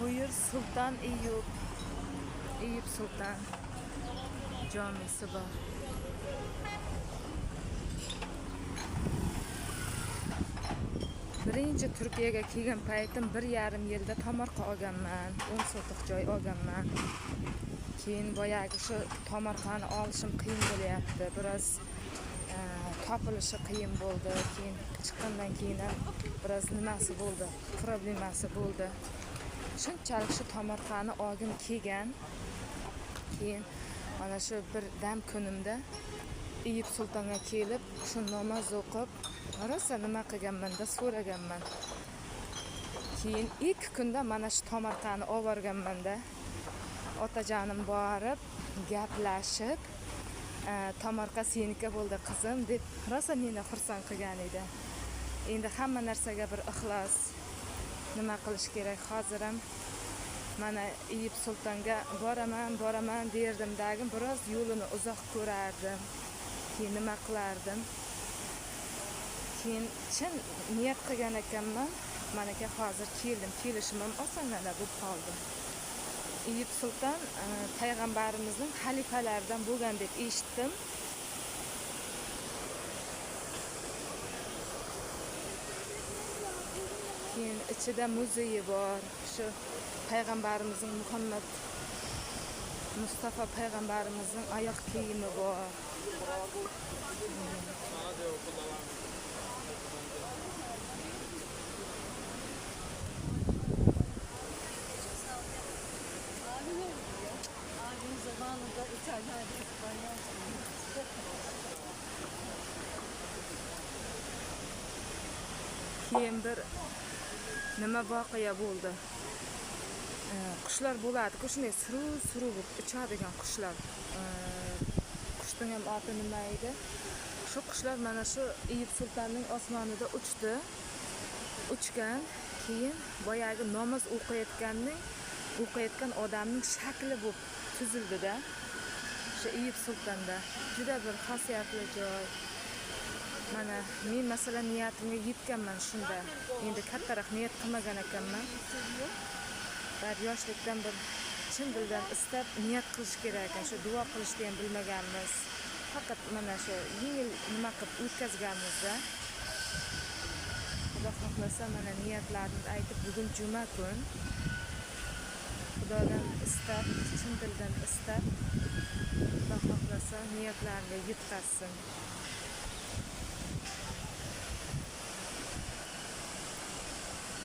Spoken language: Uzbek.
Buyur Sultan Eyüp. Eyüp Sultan camisi bor. Birinchi Turkiyaga kelgan paytim 1,5 yilda tomorqa olganman, 10 sotiq joy olganman. Keyin boyagi shu tomorqani olishim qiyin bo'lyapti. Biroz topilishi qiyin bo'ldi. Keyin chiqqandan keyin ham biroz nimasi bo'ldi, problemasi bo'ldi. Shunchalik shu tomorqani olgim kelgan. Keyin mana shu bir dam kunimda Eyüp Sultonga kelib, shu namoz o'qib, rosa nima qilganman-da so'raganman. Keyin 2 kunda mana shu tomorqani olib borganman-da. Otajonim borib, gaplashib, tomorqa seniki bo'ldi qizim deb rosa meni xursand qilgan edi. Endi hamma narsaga bir ixlos. Nima qilish kerak? Hozir ham mana Eyüp Sultonga boraman derdimdagi biroz yo'lini uzoq ko'rardim. Keyin nima qilardim? Keyin chin niyat qilgan ekanman. Menga hozir keldim. Kelishim ham osongina bo'lib qoldi. Eyüp Sulton payg'ambarimizning xalifalaridan bo'lgan deb eshitdim. Keyin ichida muzeyi bor. Shu payg'ambarimizning Mustafa payg'ambarimizning oyoq kiyimi bor. Abim zamanında İtalyan, İspanyol. Keyin bir nima voqea bo'ldi. Qushlar bo'ladi-ku, shunday suruv uchadigan qushlar. Qushning ham oti nima edi? Shu qushlar mana shu Eyüp Sultonning osmonida uchgan. Keyin boyagi namoz o'qiyotgan odamning shakli bo'lib tuzildi-da. Shu Eyüp Sultonda juda bir xosiyatli joy. Mana men masalan niyatimga yetganman shunda. Endi kattaroq niyat qilmagan ekanman. Bir yoshlikdan bir chin dildan istab niyat qilish kerak ekan. Shu duo qilishni ham bilmaganmiz. Faqat mana shu yengil nima qilib o'tkazganmiz-da. Xudo xohlasa mana niyatlarni aytib, bugun juma kun. Xudodan istab, chin dildan istab, Xudo xohlasa niyatlarga yetkazsin.